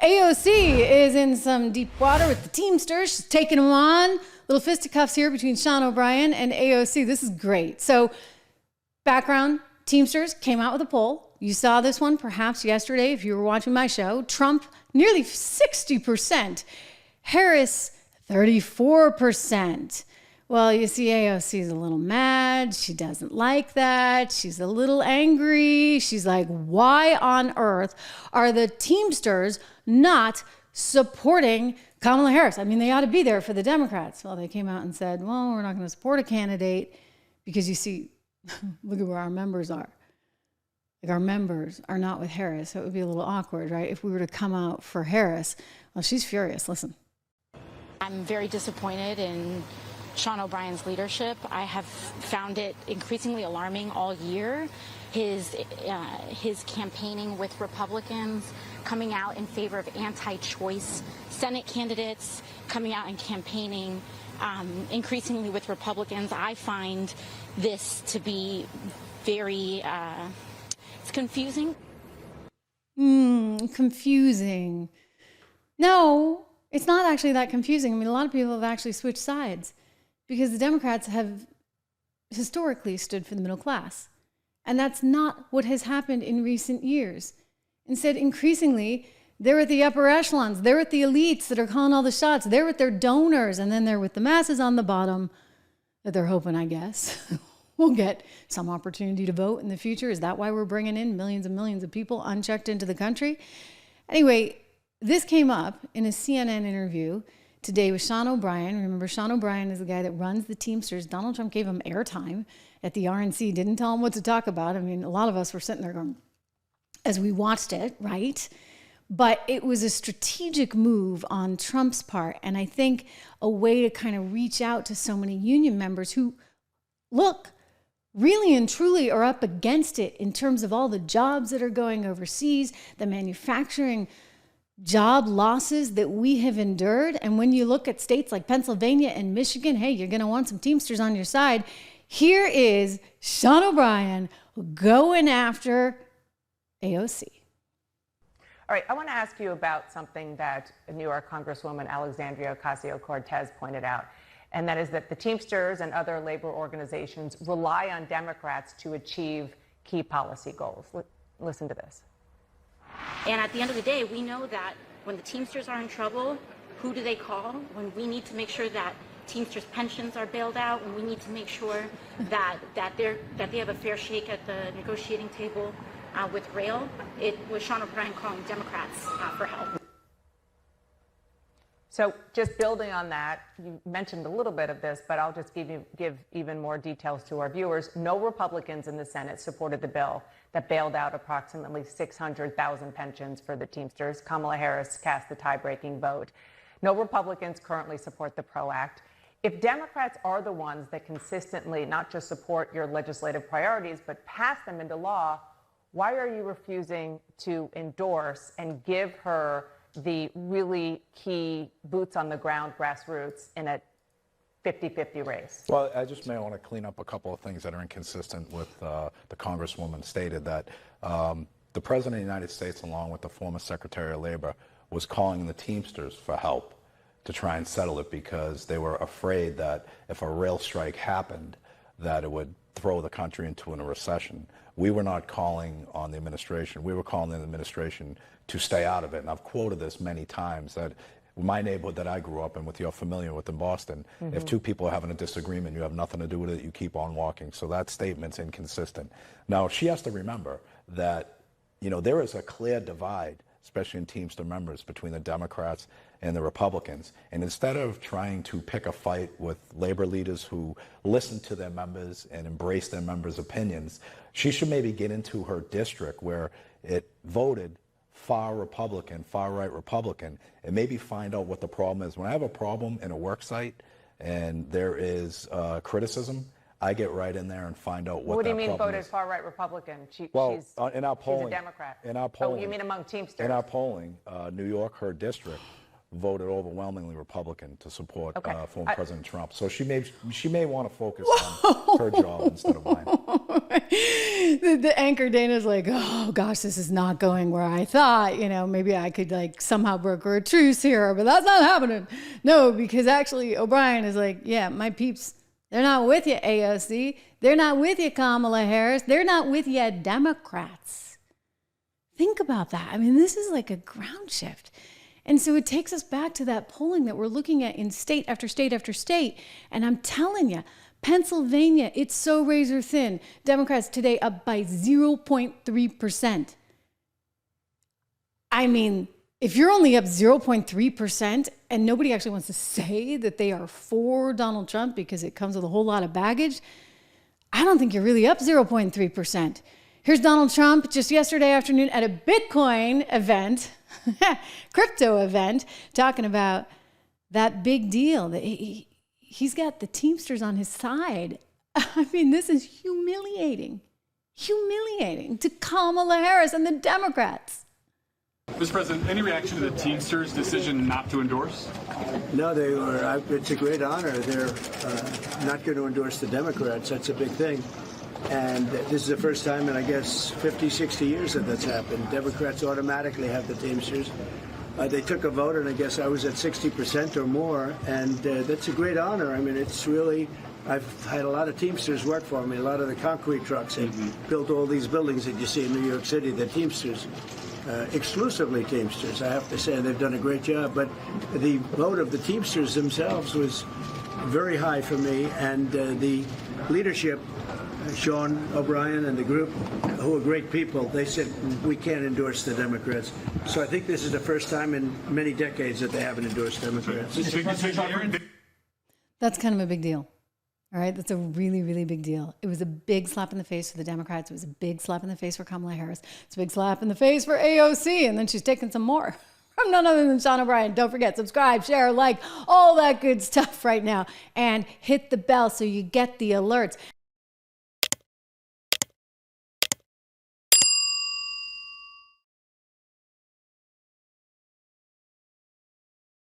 AOC is in some deep water with the Teamsters. She's taking them on. Little fisticuffs here between Sean O'Brien and AOC. This is great. So, background, Teamsters came out with a poll. You saw this one perhaps yesterday if you were watching my show. Trump, nearly 60%. Harris, 34%. Well, you see, AOC is a little mad. She doesn't like that. She's a little angry. She's like, why on earth are the Teamsters not supporting Kamala Harris? I mean, they ought to be there for the Democrats. Well, they came out and said, well, we're not going to support a candidate because you see, look at where our members are. Like, our members are not with Harris. So it would be a little awkward, right? If we were to come out for Harris. Well, she's furious. Listen. I'm very disappointed in Sean O'Brien's leadership. I have found it increasingly alarming all year. His campaigning with Republicans, coming out in favor of anti-choice Senate candidates, coming out and campaigning increasingly with Republicans. I find this to be very, it's confusing. Confusing. No, it's not actually that confusing. I mean, a lot of people have actually switched sides because the Democrats have historically stood for the middle class. And that's not what has happened in recent years. Instead, increasingly, they're at the upper echelons. They're at the elites that are calling all the shots. They're with their donors, and then they're with the masses on the bottom that they're hoping, I guess, will get some opportunity to vote in the future. Is that why we're bringing in millions and millions of people unchecked into the country? Anyway, this came up in a CNN interview today with Sean O'Brien. Remember, Sean O'Brien is the guy that runs the Teamsters. Donald Trump gave him airtime at the RNC, didn't tell him what to talk about. I mean, a lot of us were sitting there going, as we watched it, right? But it was a strategic move on Trump's part. And I think a way to kind of reach out to so many union members who, look, really and truly are up against it in terms of all the jobs that are going overseas, the manufacturing job losses that we have endured. And when you look at states like Pennsylvania and Michigan, hey, you're going to want some Teamsters on your side. Here is Sean O'Brien going after AOC. All right, I want to ask you about something that New York Congresswoman Alexandria Ocasio-Cortez pointed out, and that is that the Teamsters and other labor organizations rely on Democrats to achieve key policy goals. Listen to this. And at the end of the day, we know that when the Teamsters are in trouble, who do they call? When we need to make sure that Teamsters pensions are bailed out, when we need to make sure that they have a fair shake at the negotiating table with rail, it was Sean O'Brien calling Democrats for help. So just building on that, you mentioned a little bit of this, but I'll just give even more details to our viewers. No Republicans in the Senate supported the bill that bailed out approximately 600,000 pensions for the Teamsters. Kamala Harris cast the tie-breaking vote. No Republicans currently support the PRO Act. If Democrats are the ones that consistently not just support your legislative priorities, but pass them into law, why are you refusing to endorse and give her the really key boots on the ground grassroots in a 50-50 race? Well, I just may want to clean up a couple of things that are inconsistent with the Congresswoman stated that the President of the United States, along with the former Secretary of Labor, was calling the Teamsters for help to try and settle it because they were afraid that if a rail strike happened, that it would throw the country into a recession. We were not calling on the administration. We were calling on the administration to stay out of it. And I've quoted this many times that my neighborhood that I grew up in, with you're familiar with in Boston, if two people are having a disagreement, you have nothing to do with it, you keep on walking. So that statement's inconsistent. Now, she has to remember that, you know, there is a clear divide, especially in Teamster members, between the Democrats and the Republicans. And instead of trying to pick a fight with labor leaders who listen to their members and embrace their members' opinions, she should maybe get into her district where it voted far Republican, far right Republican, and maybe find out what the problem is. When I have a problem in a work site and there is criticism, I get right in there and find out what. What do you that mean problem voted is. far right Republican? In our polling, she's a Democrat. In our polling, Oh, you mean among Teamsters? In our polling, New York, her district, voted overwhelmingly Republican to support former President Trump. So she may want to focus on her job instead of mine. The anchor Dana's like, oh gosh, this is not going where I thought. You know, maybe I could like somehow broker a truce here, but that's not happening. No, because actually O'Brien is like, yeah, my peeps, they're not with you, AOC. They're not with you, Kamala Harris. They're not with you, Democrats. Think about that. I mean, this is like a ground shift. And so it takes us back to that polling that we're looking at in state after state after state. And I'm telling you, Pennsylvania, it's so razor thin. Democrats today up by 0.3%. I mean, if you're only up 0.3% and nobody actually wants to say that they are for Donald Trump because it comes with a whole lot of baggage, I don't think you're really up 0.3%. Here's Donald Trump just yesterday afternoon at a Bitcoin event, crypto event, talking about that big deal that he's got the Teamsters on his side. I mean, this is humiliating to Kamala Harris and the Democrats. Mr. President, any reaction to the Teamsters' decision not to endorse? No, they were. It's a great honor. They're not going to endorse the Democrats. That's a big thing. And this is the first time in, I guess, 50, 60 years that that's happened. Democrats automatically have the Teamsters. They took a vote, and I guess I was at 60% or more. And that's a great honor. I mean, it's really, I've had a lot of Teamsters work for me, a lot of the concrete trucks that built all these buildings that you see in New York City, the Teamsters. Exclusively Teamsters, I have to say. They've done a great job. But the vote of the Teamsters themselves was very high for me. And the leadership, Sean O'Brien and the group, who are great people, they said, we can't endorse the Democrats. So I think this is the first time in many decades that they haven't endorsed Democrats. That's kind of a big deal. All right, that's a really, really big deal. It was a big slap in the face for the Democrats. It was a big slap in the face for Kamala Harris. It's a big slap in the face for AOC, and then she's taking some more from none other than Sean O'Brien. Don't forget, subscribe, share, like, all that good stuff right now, and hit the bell so you get the alerts.